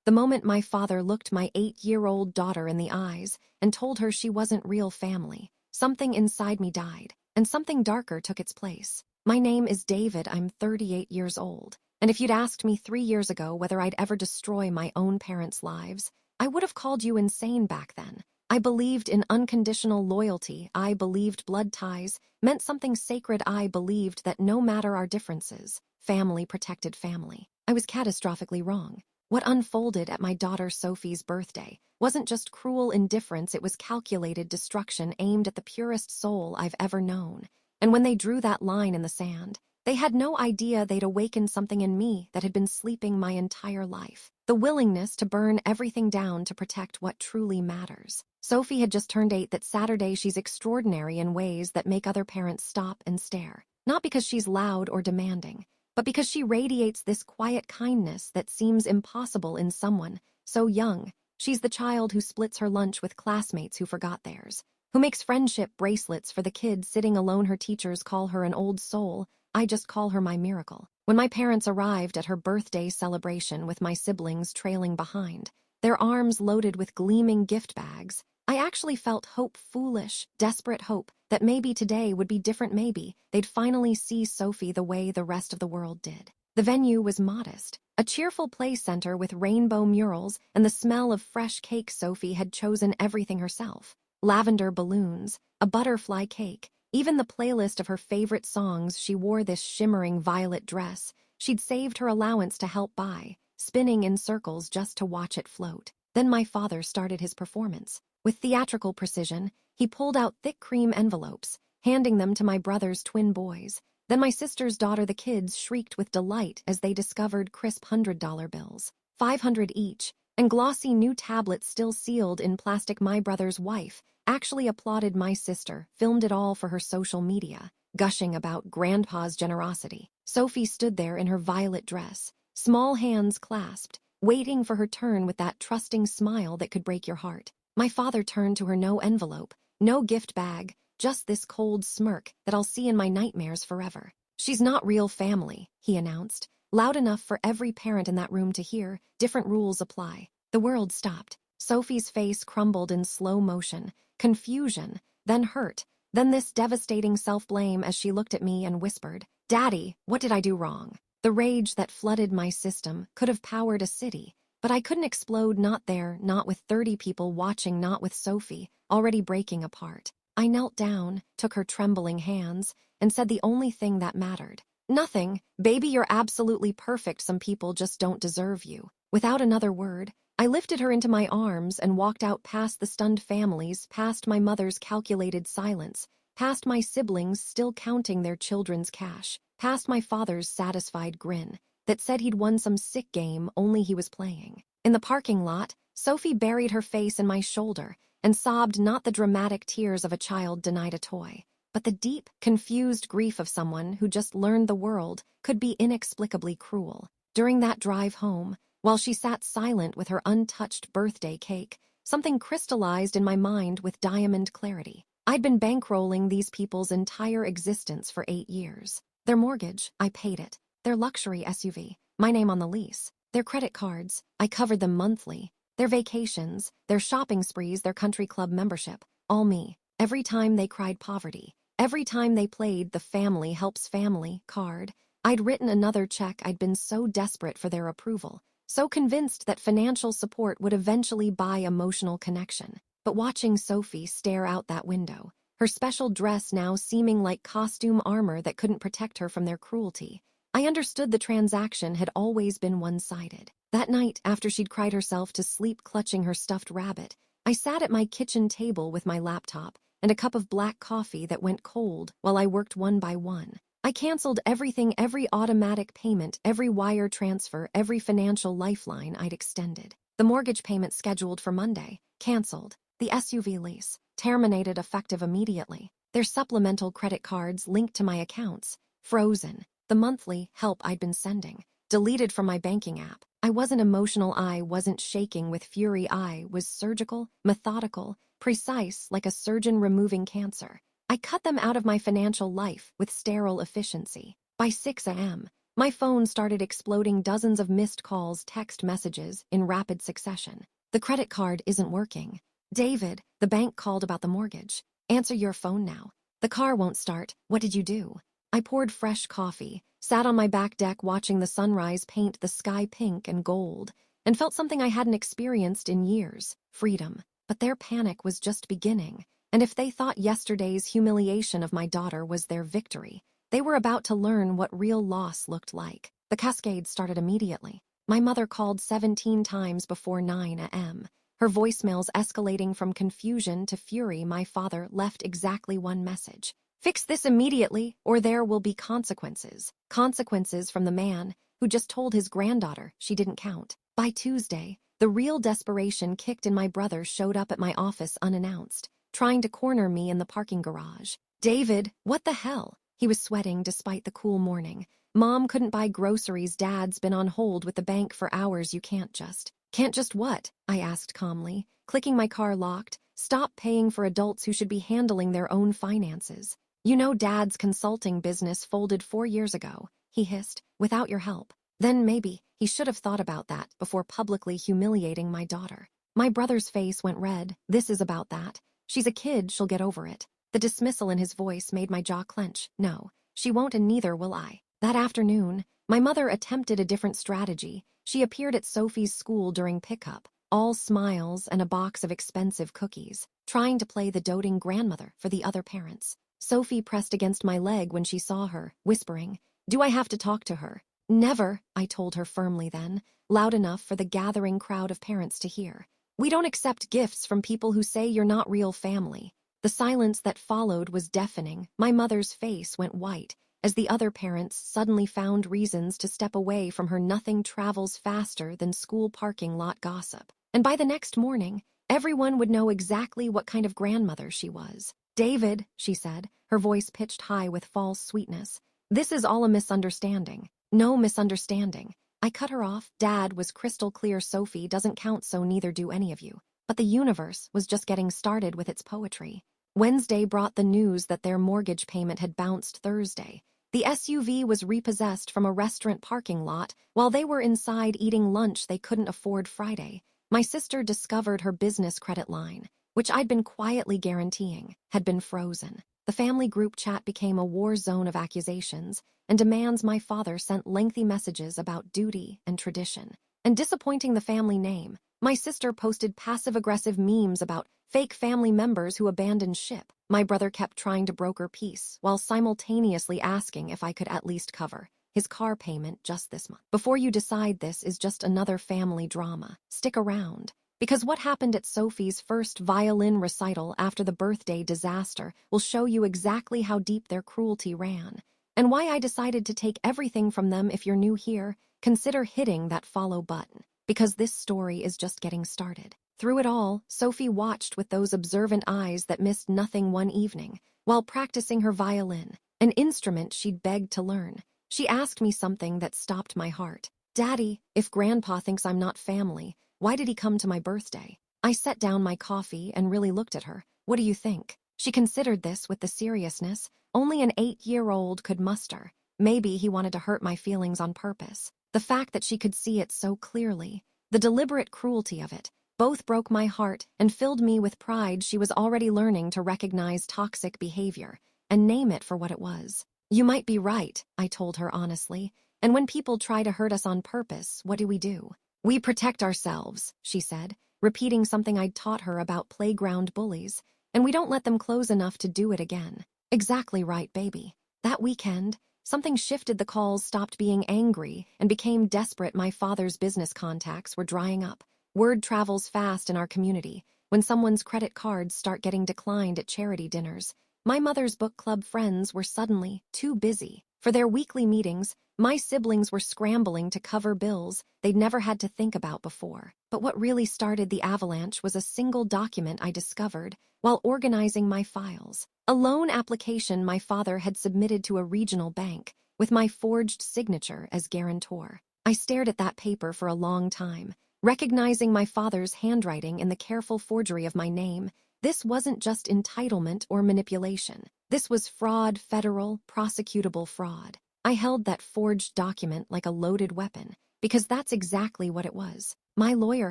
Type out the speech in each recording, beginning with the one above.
The moment my father looked my 8-year-old daughter in the eyes and told her she wasn't real family, something inside me died, and something darker took its place. My name is David, I'm 38 years old, and if you'd asked me 3 years ago whether I'd ever destroy my own parents' lives, I would have called you insane back then. I believed in unconditional loyalty. I believed blood ties meant something sacred. I believed that no matter our differences, family protected family. I was catastrophically wrong. What unfolded at my daughter Sophie's birthday wasn't just cruel indifference, it was calculated destruction aimed at the purest soul I've ever known. And when they drew that line in the sand, they had no idea they'd awakened something in me that had been sleeping my entire life. The willingness to burn everything down to protect what truly matters. Sophie had just turned 8 that Saturday. She's extraordinary in ways that make other parents stop and stare. Not because she's loud or demanding, but because she radiates this quiet kindness that seems impossible in someone so young. She's the child who splits her lunch with classmates who forgot theirs, who makes friendship bracelets for the kids sitting alone. Her teachers call her an old soul. I just call her my miracle. When my parents arrived at her birthday celebration with my siblings trailing behind, their arms loaded with gleaming gift bags, I actually felt hope, foolish, desperate hope, that maybe today would be different. Maybe they'd finally see Sophie the way the rest of the world did. The venue was modest, a cheerful play center with rainbow murals and the smell of fresh cake. Sophie had chosen everything herself. Lavender balloons, a butterfly cake, even the playlist of her favorite songs. She wore this shimmering violet dress she'd saved her allowance to help buy, spinning in circles just to watch it float. Then my father started his performance. With theatrical precision, he pulled out thick cream envelopes, handing them to my brother's twin boys. Then my sister's daughter. The kids shrieked with delight as they discovered crisp $100 bills, 500 each, and glossy new tablets still sealed in plastic. My brother's wife actually applauded my sister, filmed it all for her social media, gushing about grandpa's generosity. Sophie stood there in her violet dress, small hands clasped, waiting for her turn with that trusting smile that could break your heart. My father turned to her. No envelope, no gift bag, just this cold smirk that I'll see in my nightmares forever. She's not real family, he announced, loud enough for every parent in that room to hear. Different rules apply. The world stopped. Sophie's face crumbled in slow motion, confusion, then hurt, then this devastating self-blame as she looked at me and whispered, "Daddy, what did I do wrong?" The rage that flooded my system could have powered a city, but I couldn't explode. Not there, not with 30 people watching, not with Sophie, already breaking apart. I knelt down, took her trembling hands, and said the only thing that mattered. "Nothing, baby, you're absolutely perfect. Some people just don't deserve you." Without another word, I lifted her into my arms and walked out past the stunned families, past my mother's calculated silence, past my siblings still counting their children's cash, past my father's satisfied grin that said he'd won some sick game only he was playing. In the parking lot, Sophie buried her face in my shoulder and sobbed, not the dramatic tears of a child denied a toy, but the deep, confused grief of someone who just learned the world could be inexplicably cruel. During that drive home, while she sat silent with her untouched birthday cake, something crystallized in my mind with diamond clarity. I'd been bankrolling these people's entire existence for 8 years. Their mortgage, I paid it. Their luxury SUV, my name on the lease. Their credit cards, I covered them monthly. Their vacations, their shopping sprees, their country club membership, all me. Every time they cried poverty, every time they played the family helps family card, I'd written another check. I'd been so desperate for their approval, so convinced that financial support would eventually buy emotional connection. But watching Sophie stare out that window, her special dress now seeming like costume armor that couldn't protect her from their cruelty, I understood the transaction had always been one-sided. That night, after she'd cried herself to sleep clutching her stuffed rabbit, I sat at my kitchen table with my laptop and a cup of black coffee that went cold while I worked one by one. I canceled everything, every automatic payment, every wire transfer, every financial lifeline I'd extended. The mortgage payment scheduled for Monday, canceled. The SUV lease, terminated effective immediately. Their supplemental credit cards linked to my accounts, frozen. The monthly help I'd been sending, deleted from my banking app. I wasn't emotional, I wasn't shaking with fury, I was surgical, methodical, precise like a surgeon removing cancer. I cut them out of my financial life with sterile efficiency. By 6 a.m., My phone started exploding dozens of missed calls, text messages in rapid succession. The credit card isn't working. David, the bank called about the mortgage. Answer your phone now. The car won't start. What did you do? I poured fresh coffee, sat on my back deck watching the sunrise paint the sky pink and gold, and felt something I hadn't experienced in years: freedom. But their panic was just beginning, and if they thought yesterday's humiliation of my daughter was their victory, they were about to learn what real loss looked like. The cascade started immediately. My mother called 17 times before 9 a.m., her voicemails escalating from confusion to fury. My father left exactly one message: fix this immediately, or there will be consequences. Consequences from the man who just told his granddaughter she didn't count. By Tuesday, the real desperation kicked in. My brother showed up at my office unannounced, trying to corner me in the parking garage. David, what the hell? He was sweating despite the cool morning. Mom couldn't buy groceries. Dad's been on hold with the bank for hours. You can't just. Can't just what? I asked calmly, clicking my car locked. Stop paying for adults who should be handling their own finances. You know Dad's consulting business folded 4 years ago, he hissed, without your help. Then maybe he should have thought about that before publicly humiliating my daughter. My brother's face went red. This is about that. She's a kid, she'll get over it. The dismissal in his voice made my jaw clench. No, she won't, and neither will I. That afternoon, my mother attempted a different strategy. She appeared at Sophie's school during pickup, all smiles and a box of expensive cookies, trying to play the doting grandmother for the other parents. Sophie pressed against my leg when she saw her, whispering, "Do I have to talk to her?" "Never," I told her firmly then, loud enough for the gathering crowd of parents to hear. "We don't accept gifts from people who say you're not real family." The silence that followed was deafening. My mother's face went white as the other parents suddenly found reasons to step away from her. Nothing travels faster than school parking lot gossip. And by the next morning, everyone would know exactly what kind of grandmother she was. "David," she said, her voice pitched high with false sweetness, "this is all a misunderstanding." "No misunderstanding." I cut her off. Dad was crystal clear. Sophie doesn't count, so neither do any of you. But the universe was just getting started with its poetry. Wednesday brought the news that their mortgage payment had bounced Thursday. The SUV was repossessed from a restaurant parking lot while they were inside eating lunch they couldn't afford Friday. My sister discovered her business credit line, which I'd been quietly guaranteeing, had been frozen. The family group chat became a war zone of accusations and demands. My father sent lengthy messages about duty and tradition. And disappointing the family name, my sister posted passive-aggressive memes about fake family members who abandoned ship. My brother kept trying to broker peace while simultaneously asking if I could at least cover his car payment just this month. Before you decide this is just another family drama, stick around. Because what happened at Sophie's first violin recital after the birthday disaster will show you exactly how deep their cruelty ran, and why I decided to take everything from them. If you're new here, consider hitting that follow button, because this story is just getting started. Through it all, Sophie watched with those observant eyes that missed nothing. One evening, while practicing her violin, an instrument she'd begged to learn, she asked me something that stopped my heart. "Daddy, if Grandpa thinks I'm not family, why did he come to my birthday?" I set down my coffee and really looked at her. "What do you think?" She considered this with the seriousness only an 8-year-old could muster. Maybe he wanted to hurt my feelings on purpose. The fact that she could see it so clearly, the deliberate cruelty of it, both broke my heart and filled me with pride. She was already learning to recognize toxic behavior and name it for what it was. "You might be right," I told her honestly. "And when people try to hurt us on purpose, what do? We protect ourselves," she said, repeating something I'd taught her about playground bullies. "And we don't let them close enough to do it again." Exactly right, baby. That weekend, something shifted. The calls stopped being angry and became desperate. My father's business contacts were drying up. Word travels fast in our community. When someone's credit cards start getting declined at charity dinners, my mother's book club friends were suddenly too busy for their weekly meetings. My siblings were scrambling to cover bills they'd never had to think about before. But what really started the avalanche was a single document I discovered while organizing my files. A loan application my father had submitted to a regional bank, with my forged signature as guarantor. I stared at that paper for a long time, recognizing my father's handwriting in the careful forgery of my name. This wasn't just entitlement or manipulation. This was fraud, federal, prosecutable fraud. I held that forged document like a loaded weapon, because that's exactly what it was. My lawyer,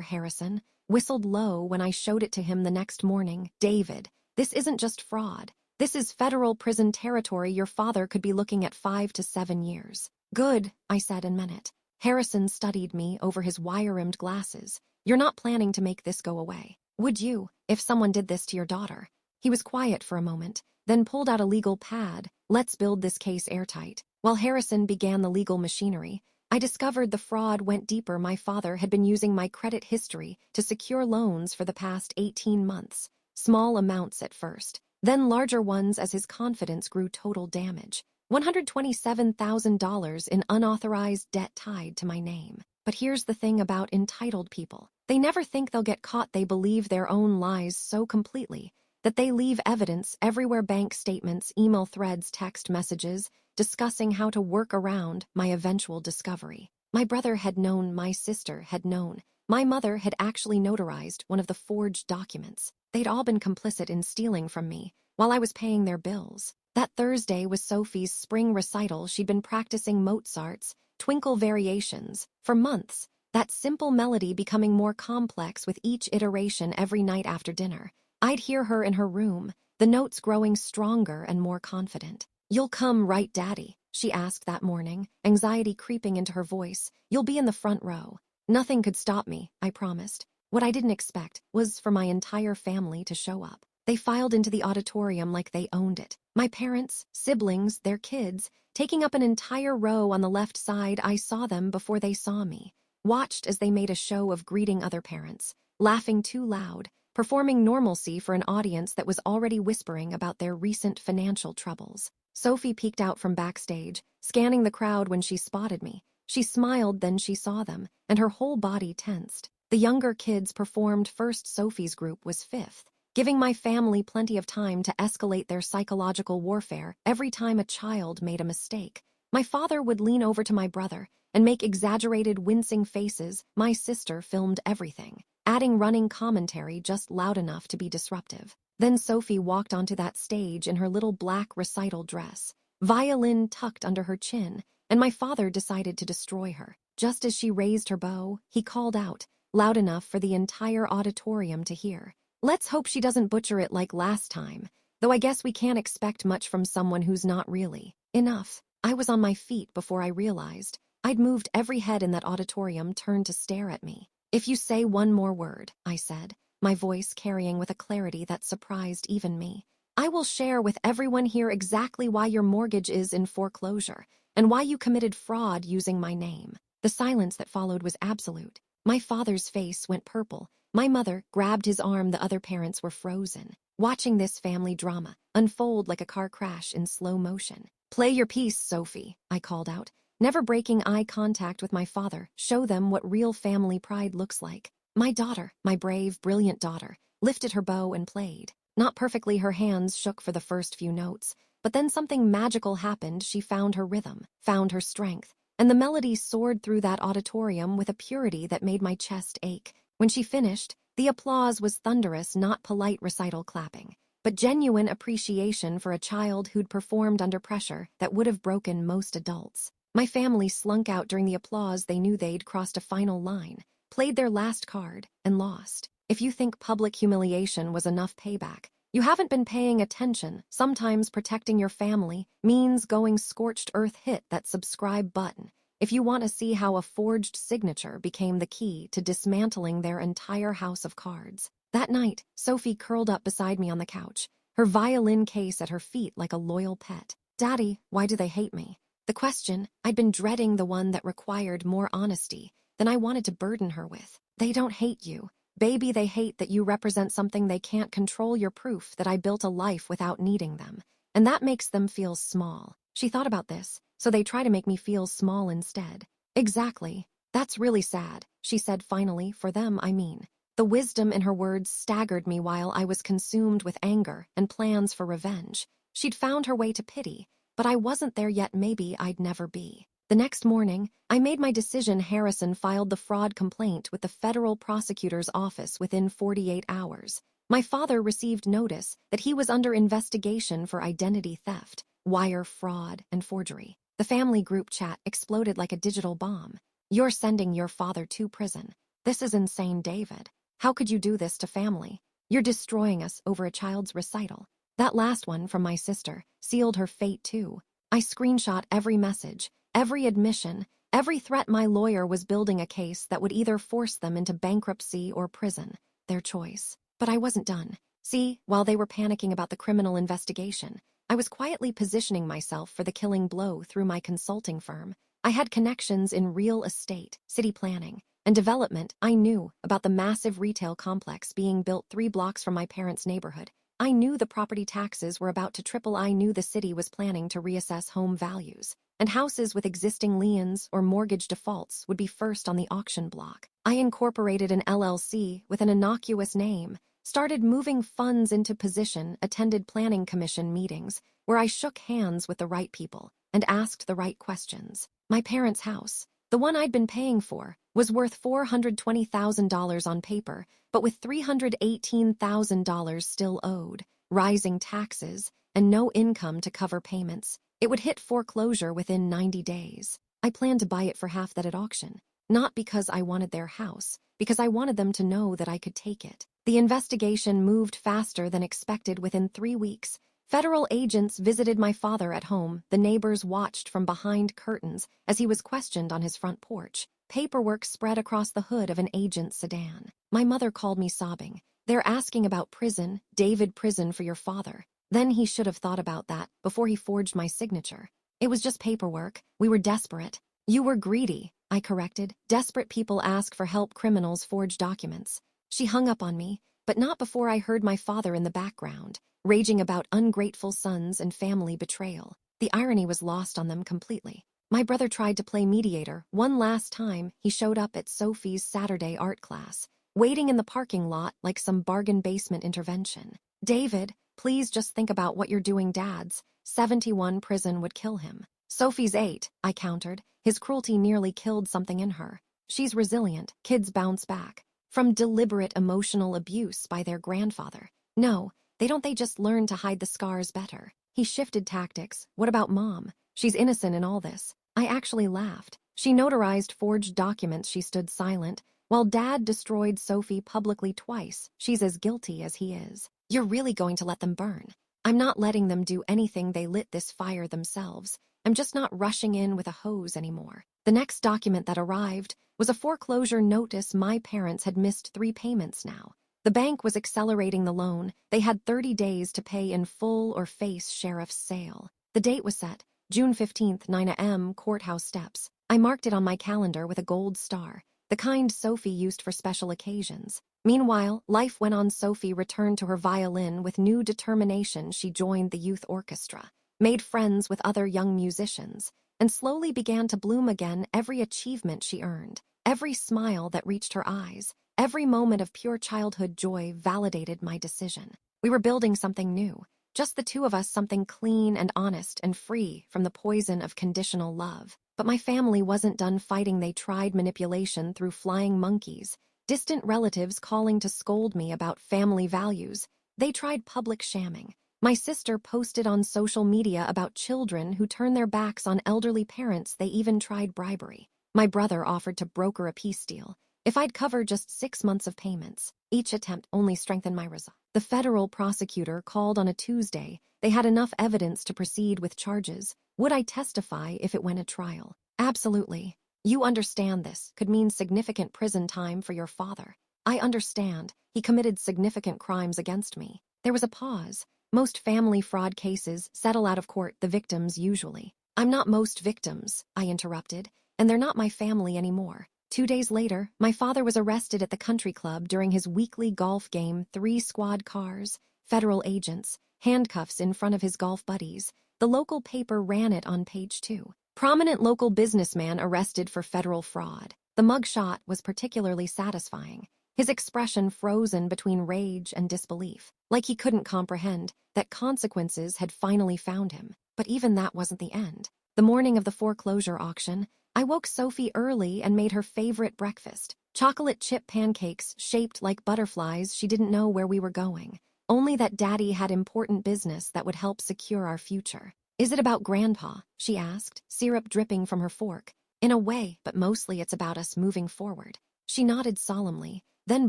Harrison, whistled low when I showed it to him the next morning. David, this isn't just fraud. This is federal prison territory. Your father could be looking at 5 to 7 years. Good, I said and meant it. Harrison studied me over his wire-rimmed glasses. You're not planning to make this go away, would you, if someone did this to your daughter? He was quiet for a moment, then pulled out a legal pad. Let's build this case airtight. While Harrison began the legal machinery, I discovered the fraud went deeper. My father had been using my credit history to secure loans for the past 18 months. Small amounts at first, then larger ones as his confidence grew. Total damage. $127,000 in unauthorized debt tied to my name. But here's the thing about entitled people. They never think they'll get caught. They believe their own lies so completely that they leave evidence everywhere: bank statements, email threads, text messages, discussing how to work around my eventual discovery. My brother had known, my sister had known. My mother had actually notarized one of the forged documents. They'd all been complicit in stealing from me while I was paying their bills. That Thursday was Sophie's spring recital. She'd been practicing Mozart's Twinkle Variations for months, that simple melody becoming more complex with each iteration. Every night after dinner, I'd hear her in her room, the notes growing stronger and more confident. You'll come, right, Daddy? She asked that morning, anxiety creeping into her voice. You'll be in the front row. Nothing could stop me, I promised. What I didn't expect was for my entire family to show up. They filed into the auditorium like they owned it. My parents, siblings, their kids, taking up an entire row on the left side. I saw them before they saw me, watched as they made a show of greeting other parents, laughing too loud, performing normalcy for an audience that was already whispering about their recent financial troubles. Sophie peeked out from backstage, scanning the crowd. When she spotted me, she smiled, then she saw them, and her whole body tensed. The younger kids performed first. Sophie's group was fifth, giving my family plenty of time to escalate their psychological warfare. Every time a child made a mistake, my father would lean over to my brother and make exaggerated, wincing faces. My sister filmed everything, adding running commentary just loud enough to be disruptive. Then Sophie walked onto that stage in her little black recital dress, violin tucked under her chin, and my father decided to destroy her. Just as she raised her bow, he called out, loud enough for the entire auditorium to hear, "Let's hope she doesn't butcher it like last time, though I guess we can't expect much from someone who's not really." Enough. I was on my feet before I realized I'd moved. Every head in that auditorium turned to stare at me. "If you say one more word," I said, my voice carrying with a clarity that surprised even me, "I will share with everyone here exactly why your mortgage is in foreclosure and why you committed fraud using my name." The silence that followed was absolute. My father's face went purple. My mother grabbed his arm. The other parents were frozen, watching this family drama unfold like a car crash in slow motion. "Play your piece, Sophie," I called out, never breaking eye contact with my father. "Show them what real family pride looks like." My daughter, my brave, brilliant daughter, lifted her bow and played. Not perfectly, her hands shook for the first few notes, but then something magical happened. She found her rhythm, found her strength, and the melody soared through that auditorium with a purity that made my chest ache. When she finished, the applause was thunderous, not polite recital clapping, but genuine appreciation for a child who'd performed under pressure that would have broken most adults. My family slunk out during the applause. They knew they'd crossed a final line, played their last card, and lost. If you think public humiliation was enough payback, you haven't been paying attention. Sometimes protecting your family means going scorched earth. Hit that subscribe button if you want to see how a forged signature became the key to dismantling their entire house of cards. That night, Sophie curled up beside me on the couch, her violin case at her feet like a loyal pet. "Daddy, why do they hate me?" The question I'd been dreading, the one that required more honesty than I wanted to burden her with. "They don't hate you, baby. They hate that you represent something they can't control. You're proof that I built a life without needing them, and that makes them feel small." She thought about this, so they try to make me feel small instead. "Exactly. That's really sad," she said finally. "For them, I mean." The wisdom in her words staggered me while I was consumed with anger and plans for revenge. She'd found her way to pity, but I wasn't there yet. Maybe I'd never be. The next morning, I made my decision. Harrison filed the fraud complaint with the federal prosecutor's office within 48 hours. My father received notice that he was under investigation for identity theft, wire fraud, and forgery. The The family group chat exploded like a digital bomb. "You're sending your father to prison. This is insane, David. How could you do this to family? You're destroying us over a child's recital." That last one from my sister sealed her fate too. I screenshot every message, every admission, every threat. My lawyer was building a case that would either force them into bankruptcy or prison. Their choice. But I wasn't done. See, while they were panicking about the criminal investigation, I was quietly positioning myself for the killing blow through my consulting firm. I had connections in real estate, city planning, and development. I knew about the massive retail complex being built 3 blocks from my parents' neighborhood. I knew the property taxes were about to triple. I knew the city was planning to reassess home values, and houses with existing liens or mortgage defaults would be first on the auction block. I incorporated an LLC with an innocuous name, started moving funds into position, attended planning commission meetings where I shook hands with the right people and asked the right questions. My parents' house, the one I'd been paying for, was worth $420,000 on paper, but with $318,000 still owed, rising taxes, and no income to cover payments, it would hit foreclosure within 90 days. I planned to buy it for half that at auction, not because I wanted their house, because I wanted them to know that I could take it. The investigation moved faster than expected. Within 3 weeks, federal agents visited my father at home. The neighbors watched from behind curtains as he was questioned on his front porch. Paperwork spread across the hood of an agent's sedan. My mother called me sobbing. "They're asking about prison, David, prison for your father." Then he should have thought about that before he forged my signature. "It was just paperwork. We were desperate." "You were greedy," I corrected. "Desperate people ask for help. Criminals forge documents." She hung up on me, but not before I heard my father in the background, raging about ungrateful sons and family betrayal. The irony was lost on them completely. My brother tried to play mediator. One last time, he showed up at Sophie's Saturday art class, waiting in the parking lot like some bargain basement intervention. "David, please just think about what you're doing. Dad's 71 prison would kill him." "Sophie's 8, I countered. His cruelty nearly killed something in her. She's resilient. Kids bounce back from deliberate emotional abuse by their grandfather. No, they don't. They just learn to hide the scars better." He shifted tactics. "What about Mom? She's innocent in all this." I actually laughed. "She notarized forged documents." She stood silent. "While Dad destroyed Sophie publicly twice, she's as guilty as he is." "You're really going to let them burn?" "I'm not letting them do anything. They lit this fire themselves. I'm just not rushing in with a hose anymore." The next document that arrived was a foreclosure notice. My parents had missed 3 payments now. The bank was accelerating the loan. They had 30 days to pay in full or face sheriff's sale. The date was set, June 15th, 9 a.m., courthouse steps. I marked it on my calendar with a gold star, the kind Sophie used for special occasions. Meanwhile, life went on. Sophie returned to her violin with new determination. She joined the youth orchestra, made friends with other young musicians, and slowly began to bloom again. Every achievement she earned, every smile that reached her eyes, every moment of pure childhood joy validated my decision. We were building something new, just the two of us, something clean and honest and free from the poison of conditional love. But my family wasn't done fighting. They tried manipulation through flying monkeys, distant relatives calling to scold me about family values. They tried public shamming. My sister posted on social media about children who turn their backs on elderly parents. They even tried bribery. My brother offered to broker a peace deal if I'd cover just 6 months of payments. Each attempt only strengthened my resolve. The federal prosecutor called on a Tuesday. They had enough evidence to proceed with charges. Would I testify if it went to trial? Absolutely. "You understand this could mean significant prison time for your father." "I understand. He committed significant crimes against me." There was a pause. "Most family fraud cases settle out of court, the victims usually." "I'm not most victims," I interrupted, "and they're not my family anymore." 2 days later, my father was arrested at the country club during his weekly golf game. 3 squad cars, federal agents, handcuffs in front of his golf buddies. The local paper ran it on page 2. "Prominent local businessman arrested for federal fraud." The mugshot was particularly satisfying. His expression frozen between rage and disbelief, like he couldn't comprehend that consequences had finally found him. But even that wasn't the end. The morning of the foreclosure auction, I woke Sophie early and made her favorite breakfast, chocolate chip pancakes shaped like butterflies. She didn't know where we were going, only that Daddy had important business that would help secure our future. Is it about Grandpa? She asked, syrup dripping from her fork. In a way, but mostly it's about us moving forward. She nodded solemnly, then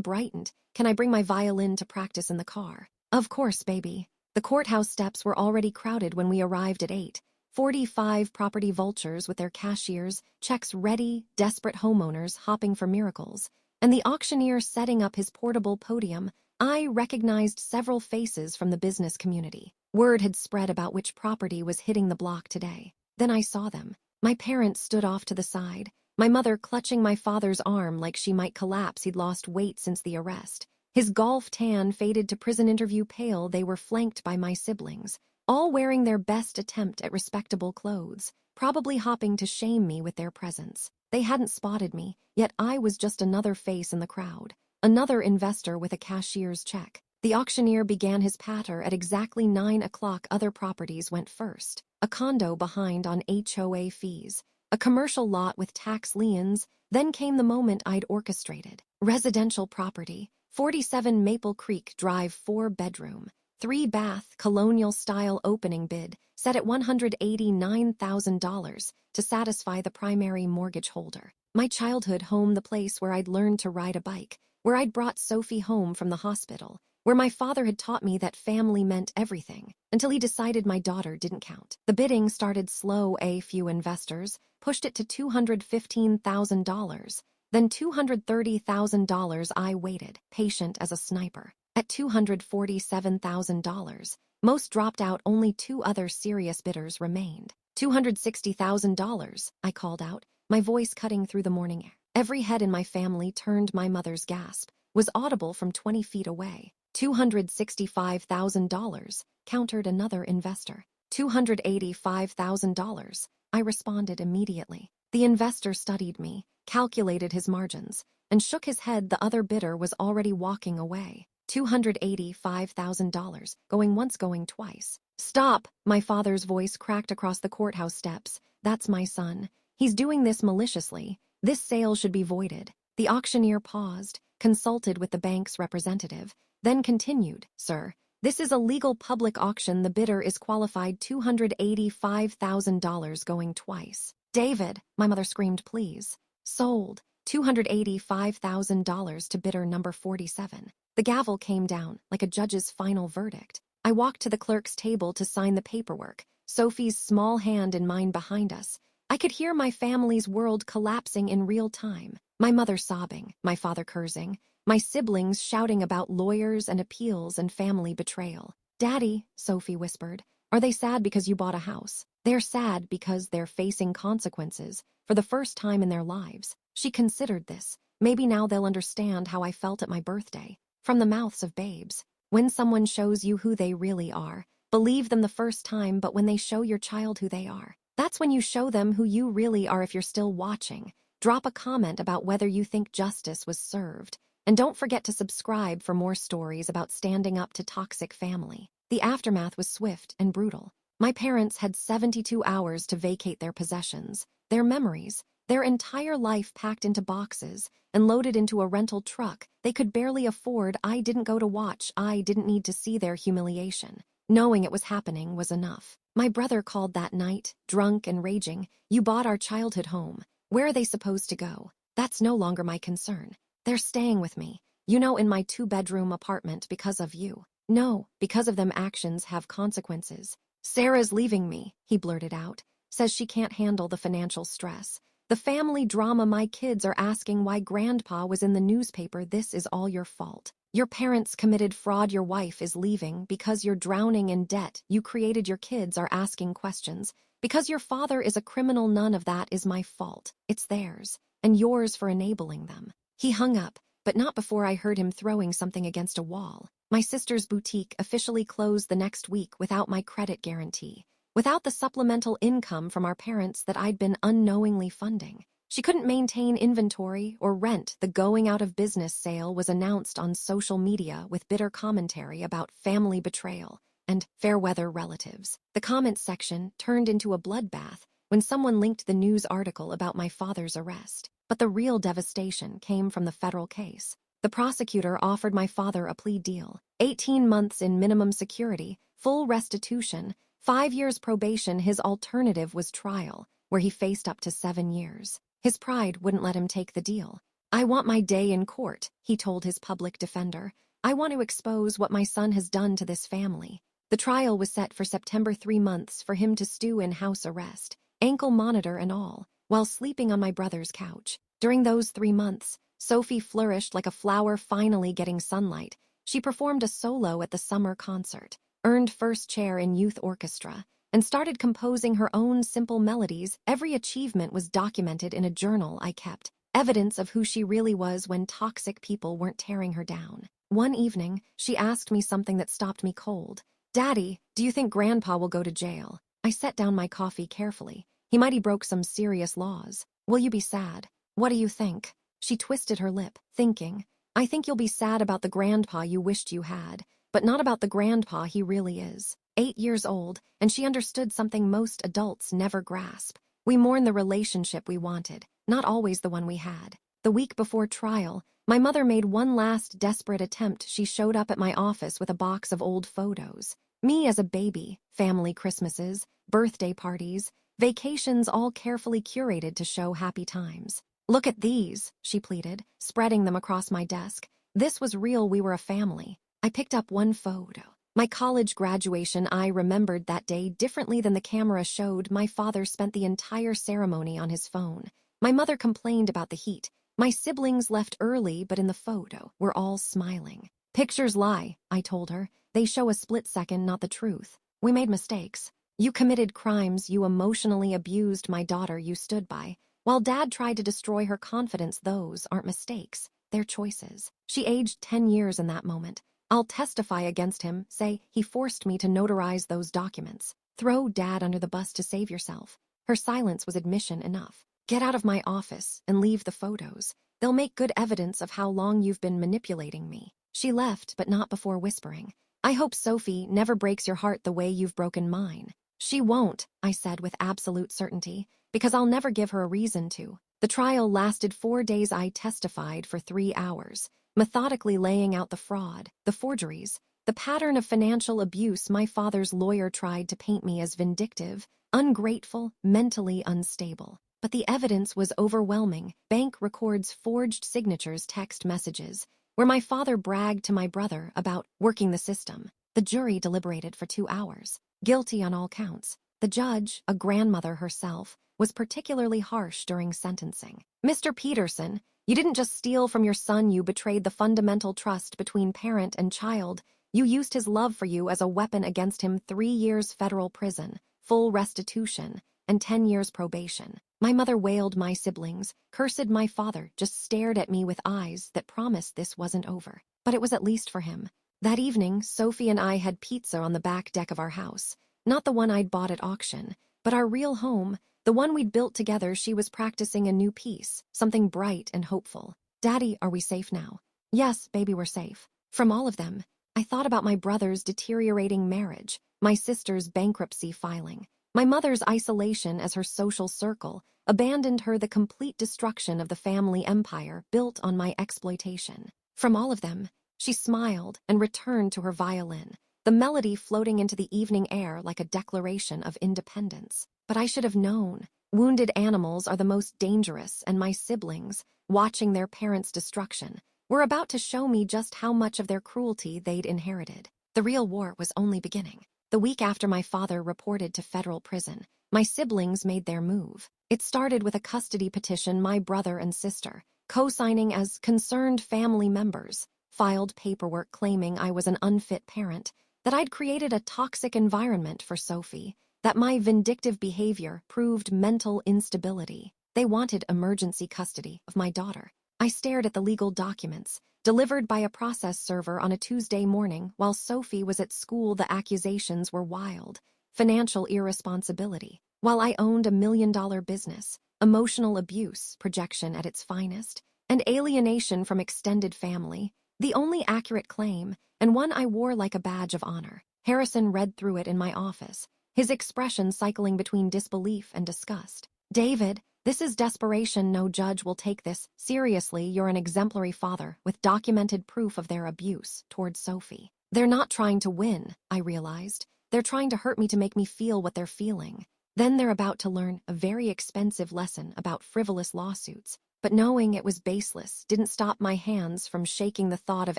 brightened. Can I bring my violin to practice in the car? Of course, baby. The courthouse steps were already crowded when we arrived at 8:45. Property vultures with their cashiers, checks ready, desperate homeowners hopping for miracles, and the auctioneer setting up his portable podium. I recognized several faces from the business community. Word had spread about which property was hitting the block today. Then I saw them. My parents stood off to the side, my mother clutching my father's arm like she might collapse. He'd lost weight since the arrest. His golf tan faded to prison interview pale. They were flanked by my siblings, all wearing their best attempt at respectable clothes, probably hopping to shame me with their presence. They hadn't spotted me, yet I was just another face in the crowd, another investor with a cashier's check. The auctioneer began his patter at exactly 9 o'clock. Other properties went first. A condo behind on HOA fees, a commercial lot with tax liens. Then came the moment I'd orchestrated. Residential property, 47 Maple Creek Drive, 4-bedroom, 3-bath, colonial-style opening bid, set at $189,000 to satisfy the primary mortgage holder. My childhood home, the place where I'd learned to ride a bike, where I'd brought Sophie home from the hospital, where my father had taught me that family meant everything, until he decided my daughter didn't count. The bidding started slow. A few investors pushed it to $215,000, then $230,000. I waited, patient as a sniper. At $247,000, most dropped out. Only 2 other serious bidders remained. $260,000, I called out, my voice cutting through the morning air. Every head in my family turned. My mother's gasp was audible from 20 feet away. $265,000, countered another investor. $285,000, I responded immediately. The investor studied me, calculated his margins, and shook his head. The other bidder was already walking away. $285,000, going once, going twice. Stop! My father's voice cracked across the courthouse steps. That's my son. He's doing this maliciously. This sale should be voided. The auctioneer paused, consulted with the bank's representative, then continued, Sir, this is a legal public auction. The bidder is qualified. $285,000, going twice. David, my mother screamed, please. Sold. $285,000 to bidder number 47. The gavel came down like a judge's final verdict. I walked to the clerk's table to sign the paperwork, Sophie's small hand in mine behind us. I could hear my family's world collapsing in real time. My mother sobbing, my father cursing, my siblings shouting about lawyers and appeals and family betrayal. Daddy, Sophie whispered, are they sad because you bought a house? They're sad because they're facing consequences for the first time in their lives. She considered this. Maybe now they'll understand how I felt at my birthday. From the mouths of babes. When someone shows you who they really are, believe them the first time, but when they show your child who they are, that's when you show them who you really are. If you're still watching, drop a comment about whether you think justice was served. And don't forget to subscribe for more stories about standing up to toxic family. The aftermath was swift and brutal. My parents had 72 hours to vacate their possessions, their memories, their entire life packed into boxes and loaded into a rental truck they could barely afford. I didn't go to watch. I didn't need to see their humiliation. Knowing it was happening was enough. My brother called that night, drunk and raging. You bought our childhood home. Where are they supposed to go? That's no longer my concern. They're staying with me, you know, in my 2-bedroom apartment because of you. No, because of them. Actions have consequences. Sarah's leaving me, he blurted out. Says she can't handle the financial stress. The family drama. My kids are asking why Grandpa was in the newspaper. This is all your fault. Your parents committed fraud. Your wife is leaving because you're drowning in debt. You created. Your kids are asking questions because your father is a criminal. None of that is my fault. It's theirs, and yours for enabling them. He hung up, but not before I heard him throwing something against a wall. My sister's boutique officially closed the next week without my credit guarantee, without the supplemental income from our parents that I'd been unknowingly funding. She couldn't maintain inventory or rent. The going out of business sale was announced on social media with bitter commentary about family betrayal and fair-weather relatives. The comments section turned into a bloodbath when someone linked the news article about my father's arrest. But the real devastation came from the federal case. The prosecutor offered my father a plea deal, 18 months in minimum security, full restitution, 5 years probation, his alternative was trial, where he faced up to 7 years. His pride wouldn't let him take the deal. "I want my day in court," he told his public defender. "I want to expose what my son has done to this family." The trial was set for September, 3 months for him to stew in house arrest, ankle monitor and all, while sleeping on my brother's couch. During those 3 months, Sophie flourished like a flower finally getting sunlight. She performed a solo at the summer concert, earned first chair in youth orchestra, and started composing her own simple melodies. Every achievement was documented in a journal I kept, evidence of who she really was when toxic people weren't tearing her down. One evening, she asked me something that stopped me cold. "Daddy, do you think Grandpa will go to jail?" I set down my coffee carefully. "He might. He broke some serious laws. Will you be sad?" "What do you think?" She twisted her lip, thinking. "I think you'll be sad about the grandpa you wished you had, but not about the grandpa he really is." 8 years old, and she understood something most adults never grasp. We mourn the relationship we wanted, not always the one we had. The week before trial, my mother made one last desperate attempt. She showed up at my office with a box of old photos. Me as a baby, family Christmases, birthday parties, vacations, all carefully curated to show happy times. "Look at these," she pleaded, spreading them across my desk. This was real. We were a family. I picked up one photo. My college graduation. I remembered that day differently than the camera showed. My father spent the entire ceremony on his phone. My mother complained about the heat. My siblings left early, but in the photo, we're all smiling. "Pictures lie," I told her. "They show a split second, not the truth. We made mistakes. You committed crimes. You emotionally abused my daughter. You stood by. While Dad tried to destroy her confidence. Those aren't mistakes. They're choices." She aged 10 years in that moment. I'll testify against him, say he forced me to notarize those documents. Throw Dad under the bus to save yourself. Her silence was admission enough. "Get out of my office and leave the photos. They'll make good evidence of how long you've been manipulating me." She left, but not before whispering, "I hope Sophie never breaks your heart the way you've broken mine." "She won't," I said with absolute certainty, "because I'll never give her a reason to." The trial lasted 4 days. I testified for 3 hours, methodically laying out the fraud, the forgeries, the pattern of financial abuse. My father's lawyer tried to paint me as vindictive, ungrateful, mentally unstable. But the evidence was overwhelming. Bank records, forged signatures, text messages, where my father bragged to my brother about working the system. The jury deliberated for 2 hours. Guilty on all counts. The judge, a grandmother herself, was particularly harsh during sentencing. "Mr. Peterson, you didn't just steal from your son. You betrayed the fundamental trust between parent and child. You used his love for you as a weapon against him. 3 years federal prison, full restitution, and 10 years probation." My mother wailed. My siblings cursed. My father just stared at me with eyes that promised this wasn't over. But it was at least for him. That evening, Sophie and I had pizza on the back deck of our house. Not the one I'd bought at auction, but our real home, the one we'd built together. She was practicing a new piece, something bright and hopeful. "Daddy, are we safe now?" "Yes, baby, we're safe." From all of them, I thought about my brother's deteriorating marriage, my sister's bankruptcy filing, my mother's isolation as her social circle abandoned her, the complete destruction of the family empire built on my exploitation. From all of them, she smiled and returned to her violin, the melody floating into the evening air like a declaration of independence. But I should have known. Wounded animals are the most dangerous, and my siblings, watching their parents' destruction, were about to show me just how much of their cruelty they'd inherited. The real war was only beginning. The week after my father reported to federal prison, my siblings made their move. It started with a custody petition. My brother and sister, co-signing as concerned family members, filed paperwork claiming I was an unfit parent, that I'd created a toxic environment for Sophie, that my vindictive behavior proved mental instability. They wanted emergency custody of my daughter. I stared at the legal documents, delivered by a process server on a Tuesday morning while Sophie was at school. The accusations were wild. Financial irresponsibility, while I owned $1 million business, emotional abuse, projection at its finest, and alienation from extended family. The only accurate claim, and one I wore like a badge of honor. Harrison read through it in my office, his expression cycling between disbelief and disgust. "David, this is desperation. No judge will take this seriously. You're an exemplary father with documented proof of their abuse towards Sophie." They're not trying to win, I realized. They're trying to hurt me to make me feel what they're feeling. Then they're about to learn a very expensive lesson about frivolous lawsuits. But knowing it was baseless didn't stop my hands from shaking. The thought of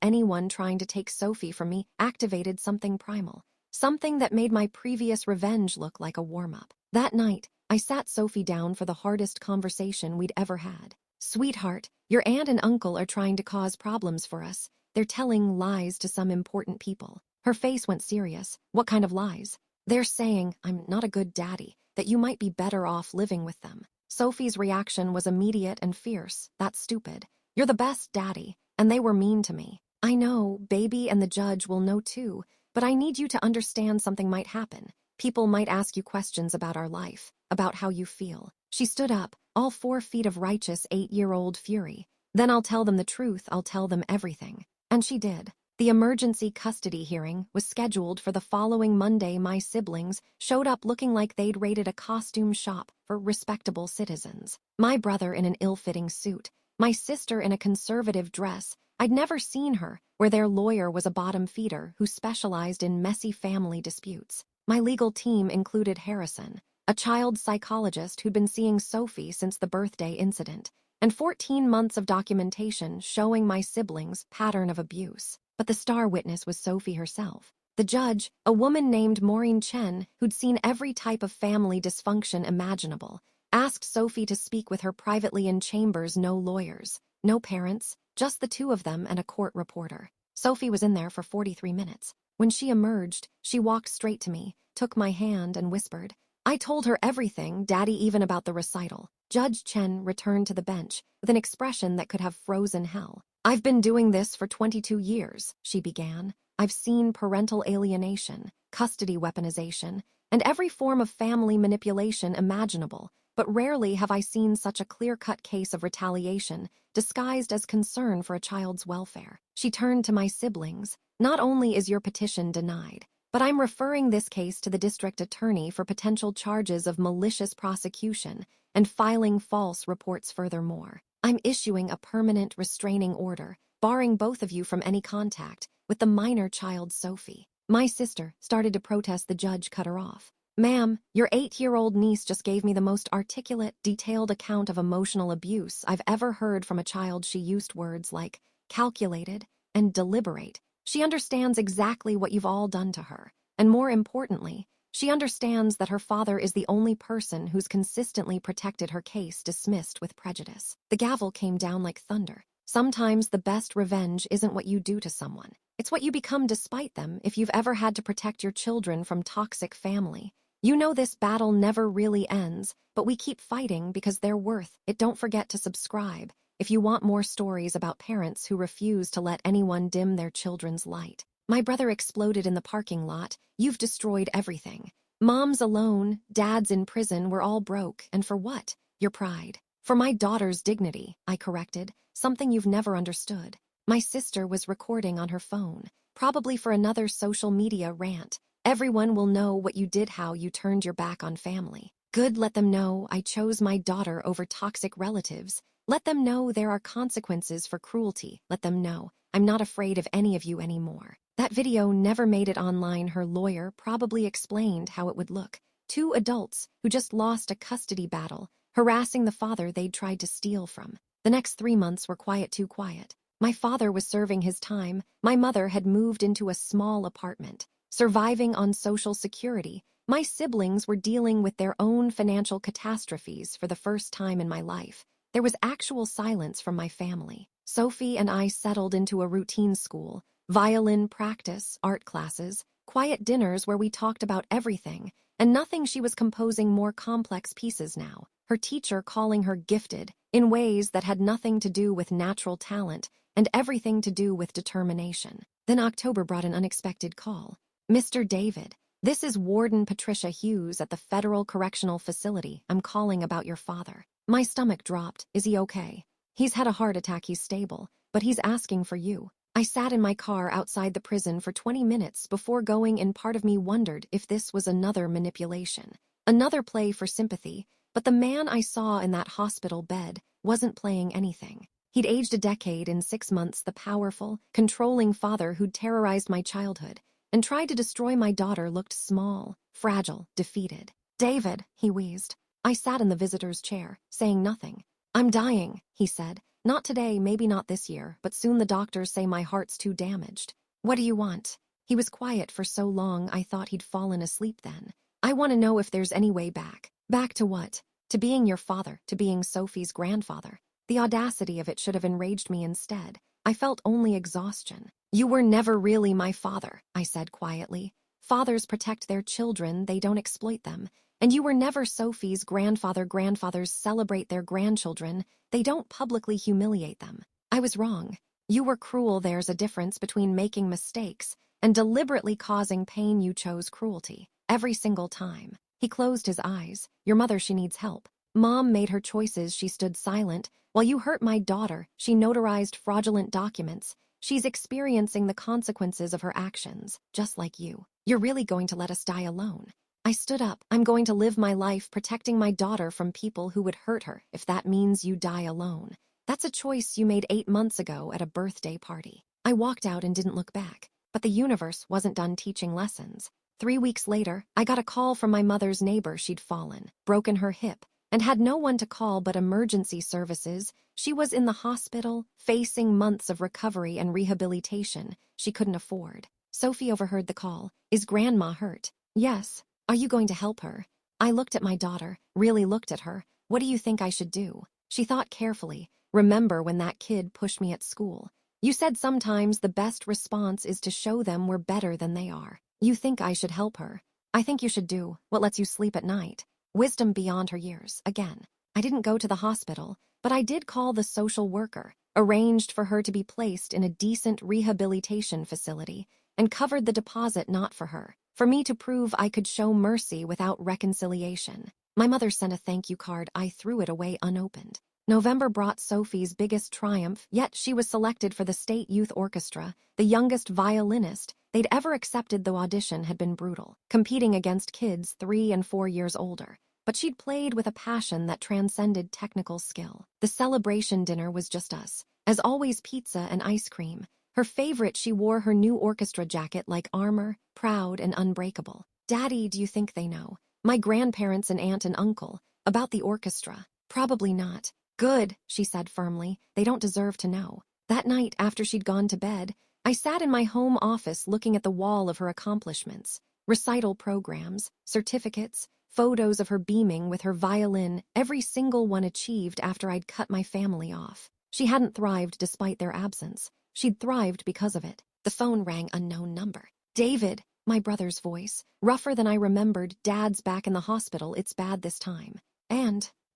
anyone trying to take Sophie from me activated something primal, something that made my previous revenge look like a warm-up. That night, I sat Sophie down for the hardest conversation we'd ever had. "Sweetheart, your aunt and uncle are trying to cause problems for us. They're telling lies to some important people." Her face went serious. "What kind of lies?" "They're saying I'm not a good daddy, that you might be better off living with them." Sophie's reaction was immediate and fierce. "That's stupid. You're the best daddy, and they were mean to me." "I know, baby, and the judge will know too, but I need you to understand something might happen. People might ask you questions about our life, about how you feel." She stood up, all 4 feet of righteous 8-year-old fury. "Then I'll tell them the truth. I'll tell them everything." And she did. The emergency custody hearing was scheduled for the following Monday. My siblings showed up looking like they'd raided a costume shop for respectable citizens. My brother in an ill-fitting suit, my sister in a conservative dress. I'd never seen her, where their lawyer was a bottom feeder who specialized in messy family disputes. My legal team included Harrison, a child psychologist who'd been seeing Sophie since the birthday incident, and 14 months of documentation showing my siblings' pattern of abuse. But the star witness was Sophie herself. The judge, a woman named Maureen Chen, who'd seen every type of family dysfunction imaginable, asked Sophie to speak with her privately in chambers. No lawyers, no parents, just the two of them and a court reporter. Sophie was in there for 43 minutes. When she emerged, she walked straight to me, took my hand and whispered. I told her everything, Daddy, even about the recital. Judge Chen returned to the bench with an expression that could have frozen hell. "I've been doing this for 22 years, she began. "I've seen parental alienation, custody weaponization, and every form of family manipulation imaginable, but rarely have I seen such a clear-cut case of retaliation disguised as concern for a child's welfare." She turned to my siblings. "Not only is your petition denied, but I'm referring this case to the district attorney for potential charges of malicious prosecution and filing false reports. Furthermore, I'm issuing a permanent restraining order, barring both of you from any contact with the minor child Sophie." My sister started to protest. The judge cut her off. "Ma'am, your 8-year-old niece just gave me the most articulate, detailed account of emotional abuse I've ever heard from a child." She used words like calculated and deliberate. She understands exactly what you've all done to her. And more importantly, she understands that her father is the only person who's consistently protected her case dismissed with prejudice. The gavel came down like thunder. Sometimes the best revenge isn't what you do to someone. It's what you become despite them. If you've ever had to protect your children from toxic family, you know this battle never really ends, but we keep fighting because they're worth it. Don't forget to subscribe if you want more stories about parents who refuse to let anyone dim their children's light. My brother exploded in the parking lot. "You've destroyed everything. Mom's alone, Dad's in prison, we're all broke. And for what? Your pride." "For my daughter's dignity," I corrected, "something you've never understood." My sister was recording on her phone, probably for another social media rant. "Everyone will know what you did, how you turned your back on family." "Good, let them know I chose my daughter over toxic relatives. Let them know there are consequences for cruelty. Let them know I'm not afraid of any of you anymore." That video never made it online. Her lawyer probably explained how it would look. 2 adults who just lost a custody battle, harassing the father they'd tried to steal from. The next 3 months were quiet, too quiet. My father was serving his time. My mother had moved into a small apartment, surviving on Social Security. My siblings were dealing with their own financial catastrophes for the first time in my life. There was actual silence from my family. Sophie and I settled into a routine school, violin practice, art classes, quiet dinners where we talked about everything and nothing. She was composing more complex pieces now, her teacher calling her gifted in ways that had nothing to do with natural talent and everything to do with determination. Then October brought an unexpected call. "Mr. David, this is Warden Patricia Hughes at the Federal Correctional Facility. I'm calling about your father." My stomach dropped. "Is he okay?" "He's had a heart attack. He's stable, but he's asking for you." I sat in my car outside the prison for 20 minutes before going in. Part of me wondered if this was another manipulation, another play for sympathy, but the man I saw in that hospital bed wasn't playing anything. He'd aged a decade in 6 months, the powerful, controlling father who'd terrorized my childhood. and tried to destroy my daughter looked small, fragile, defeated. "David," he wheezed. I sat in the visitor's chair, saying nothing. "I'm dying," he said. "Not today, maybe not this year, but soon the doctors say my heart's too damaged." "What do you want?" He was quiet for so long I thought he'd fallen asleep then. "I want to know if there's any way back." "Back to what?" "To being your father, to being Sophie's grandfather." The audacity of it should have enraged me instead. I felt only exhaustion. "You were never really my father," I said quietly. "Fathers protect their children, they don't exploit them. And you were never Sophie's grandfather. Grandfathers celebrate their grandchildren, they don't publicly humiliate them." I was wrong. "You were cruel. There's a difference between making mistakes and deliberately causing pain. You chose cruelty. Every single time." He closed his eyes. "Your mother, she needs help. Mom made her choices, she stood silent. While you hurt my daughter, she notarized fraudulent documents. She's experiencing the consequences of her actions, just like you. You're really going to let us die alone?" I stood up. "I'm going to live my life protecting my daughter from people who would hurt her, if that means you die alone. That's a choice you made 8 months ago at a birthday party." I walked out and didn't look back. But the universe wasn't done teaching lessons. 3 weeks later, I got a call from my mother's neighbor. She'd fallen, broken her hip, and had no one to call but emergency services. She was in the hospital, facing months of recovery and rehabilitation she couldn't afford. Sophie overheard the call. "Is Grandma hurt?" "Yes." "Are you going to help her?" I looked at my daughter, really looked at her. "What do you think I should do?" She thought carefully. "Remember when that kid pushed me at school? You said sometimes the best response is to show them we're better than they are. You think I should help her? I think you should do what lets you sleep at night." Wisdom beyond her years, again. I didn't go to the hospital, but I did call the social worker, arranged for her to be placed in a decent rehabilitation facility, and covered the deposit not for her, for me to prove I could show mercy without reconciliation. My mother sent a thank you card. I threw it away unopened. November brought Sophie's biggest triumph, yet she was selected for the State Youth Orchestra, the youngest violinist they'd ever accepted. The audition had been brutal, competing against kids 3 and 4 years older. But she'd played with a passion that transcended technical skill. The celebration dinner was just us. As always, pizza and ice cream. Her favorite, she wore her new orchestra jacket like armor, proud and unbreakable. "Daddy, do you think they know? My grandparents and aunt and uncle, about the orchestra?" "Probably not." "Good," she said firmly. "They don't deserve to know." That night, after she'd gone to bed, I sat in my home office looking at the wall of her accomplishments. Recital programs, certificates, photos of her beaming with her violin, every single one achieved after I'd cut my family off. She hadn't thrived despite their absence. She'd thrived because of it. The phone rang, unknown number. "David," my brother's voice, rougher than I remembered. "Dad's back in the hospital. It's bad this time.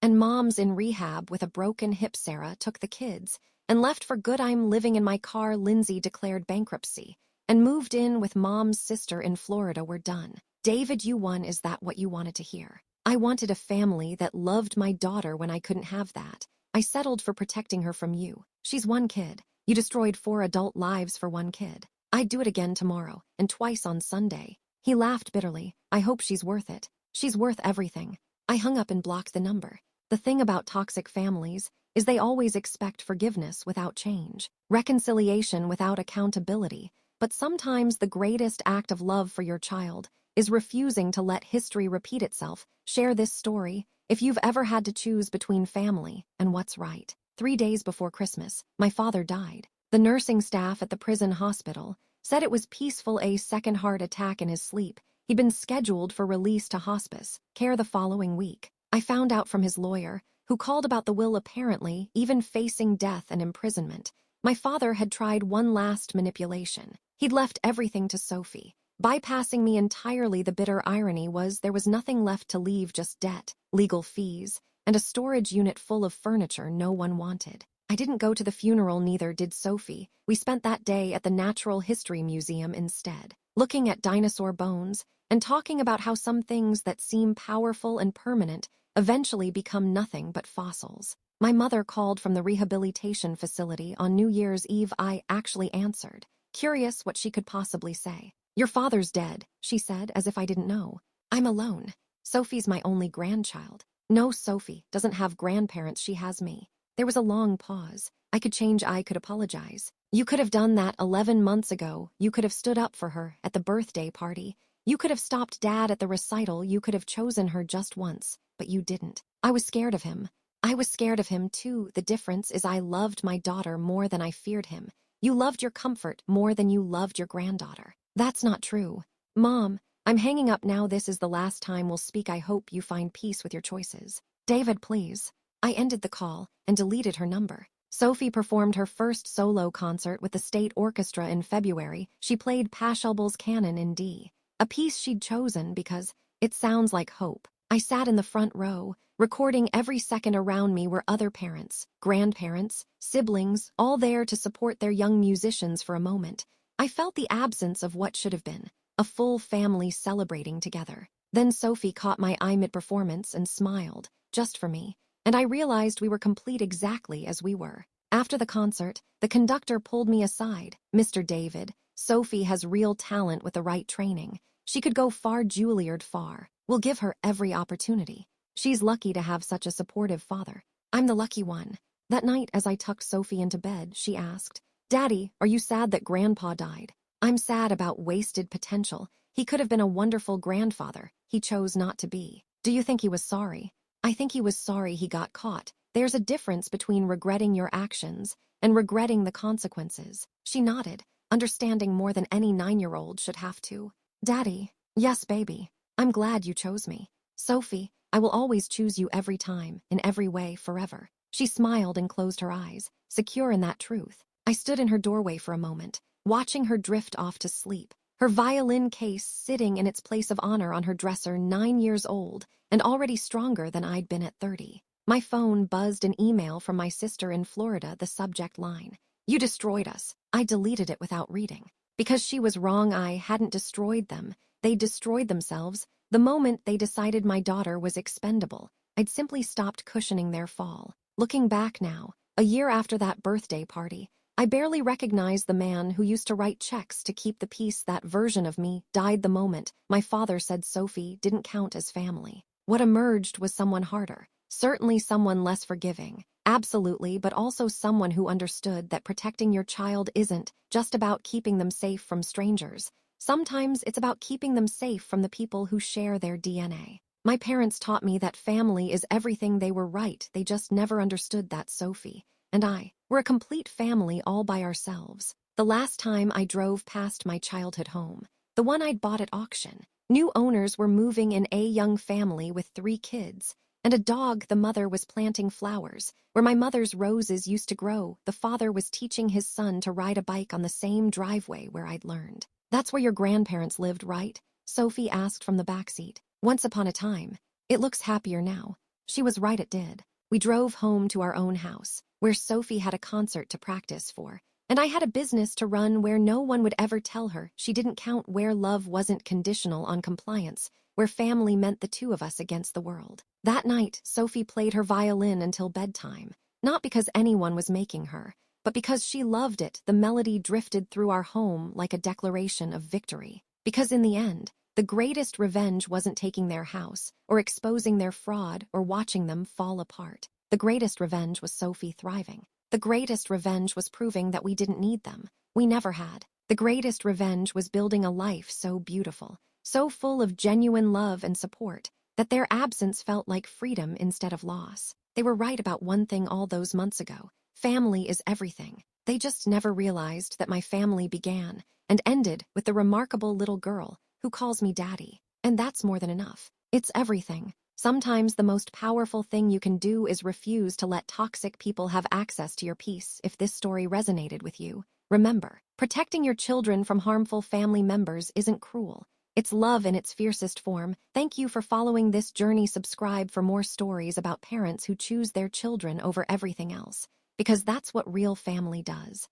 And Mom's in rehab with a broken hip. Sarah took the kids and left for good. I'm living in my car. Lindsay declared bankruptcy and moved in with Mom's sister in Florida. We're done." "David, you won." "Is that what you wanted to hear?" "I wanted a family that loved my daughter when I couldn't have that. I settled for protecting her from you. She's one kid. You destroyed 4 adult lives for one kid. I'd do it again tomorrow, and twice on Sunday." He laughed bitterly. "I hope she's worth it. She's worth everything." I hung up and blocked the number. The thing about toxic families is they always expect forgiveness without change, reconciliation without accountability. But sometimes the greatest act of love for your child is refusing to let history repeat itself. Share this story if you've ever had to choose between family and what's right. 3 days before Christmas, my father died. The nursing staff at the prison hospital said it was peaceful, a second heart attack in his sleep. He'd been scheduled for release to hospice care the following week. I found out from his lawyer, who called about the will. Apparently, even facing death and imprisonment, my father had tried one last manipulation. He'd left everything to Sophie, bypassing me entirely. The bitter irony was there was nothing left to leave, just debt, legal fees, and a storage unit full of furniture no one wanted. I didn't go to the funeral, neither did Sophie. We spent that day at the Natural History Museum instead, looking at dinosaur bones and talking about how some things that seem powerful and permanent eventually become nothing but fossils. My mother called from the rehabilitation facility on New Year's Eve. I actually answered, curious what she could possibly say. "Your father's dead," she said, as if I didn't know. "I'm alone. Sophie's my only grandchild." "No, Sophie doesn't have grandparents. She has me." There was a long pause. I could change. I could apologize. You could have done that 11 months ago. You could have stood up for her at the birthday party. You could have stopped Dad at the recital. You could have chosen her just once, but you didn't. I was scared of him. I was scared of him too. The difference is I loved my daughter more than I feared him. You loved your comfort more than you loved your granddaughter. That's not true. Mom, I'm hanging up now. This is the last time we'll speak. I hope you find peace with your choices. David, please. I ended the call and deleted her number. Sophie performed her first solo concert with the state orchestra in February. She played Pachelbel's Canon in D, a piece she'd chosen because it sounds like hope. I sat in the front row, recording every second. Around me were other parents, grandparents, siblings, all there to support their young musicians for a moment. I felt the absence of what should have been, a full family celebrating together. Then Sophie caught my eye mid-performance and smiled, just for me. And I realized we were complete exactly as we were. After the concert, the conductor pulled me aside. Mr. David, Sophie has real talent with the right training. She could go far. Juilliard far. We'll give her every opportunity. She's lucky to have such a supportive father. I'm the lucky one. That night, as I tucked Sophie into bed, she asked, Daddy, are you sad that Grandpa died? I'm sad about wasted potential. He could have been a wonderful grandfather. He chose not to be. Do you think he was sorry? I think he was sorry he got caught. There's a difference between regretting your actions and regretting the consequences. She nodded, understanding more than any 9-year-old should have to. Daddy, yes, baby. I'm glad you chose me. Sophie, I will always choose you every time, in every way, forever. She smiled and closed her eyes, secure in that truth. I stood in her doorway for a moment, watching her drift off to sleep. Her violin case sitting in its place of honor on her dresser, 9 years old, and already stronger than I'd been at 30. My phone buzzed an email from my sister in Florida, the subject line. You destroyed us. I deleted it without reading. Because she was wrong, I hadn't destroyed them. They destroyed themselves. The moment they decided my daughter was expendable, I'd simply stopped cushioning their fall. Looking back now, a year after that birthday party, I barely recognized the man who used to write checks to keep the peace. That version of me died the moment my father said Sophie didn't count as family. What emerged was someone harder, certainly someone less forgiving, absolutely, but also someone who understood that protecting your child isn't just about keeping them safe from strangers. Sometimes it's about keeping them safe from the people who share their DNA. My parents taught me that family is everything. They were right, they just never understood that Sophie and I were a complete family all by ourselves. The last time I drove past my childhood home, the one I'd bought at auction, new owners were moving in. A young family with 3 kids and a dog. The mother was planting flowers where my mother's roses used to grow. The father was teaching his son to ride a bike on the same driveway where I'd learned. That's where your grandparents lived, right? Sophie asked from the backseat. Once upon a time. It looks happier now. She was right, it did. We drove home to our own house, where Sophie had a concert to practice for, and I had a business to run where no one would ever tell her she didn't count, where love wasn't conditional on compliance, where family meant the 2 of us against the world. That night, Sophie played her violin until bedtime, not because anyone was making her, but because she loved it. The melody drifted through our home like a declaration of victory. Because in the end, the greatest revenge wasn't taking their house, or exposing their fraud, or watching them fall apart. The greatest revenge was Sophie thriving. The greatest revenge was proving that we didn't need them. We never had. The greatest revenge was building a life so beautiful, so full of genuine love and support, that their absence felt like freedom instead of loss. They were right about one thing all those months ago. Family is everything. They just never realized that my family began and ended with the remarkable little girl who calls me daddy. And that's more than enough. It's everything. Sometimes the most powerful thing you can do is refuse to let toxic people have access to your peace. If this story resonated with you, remember, protecting your children from harmful family members isn't cruel. It's love in its fiercest form. Thank you for following this journey. Subscribe for more stories about parents who choose their children over everything else, because that's what real family does.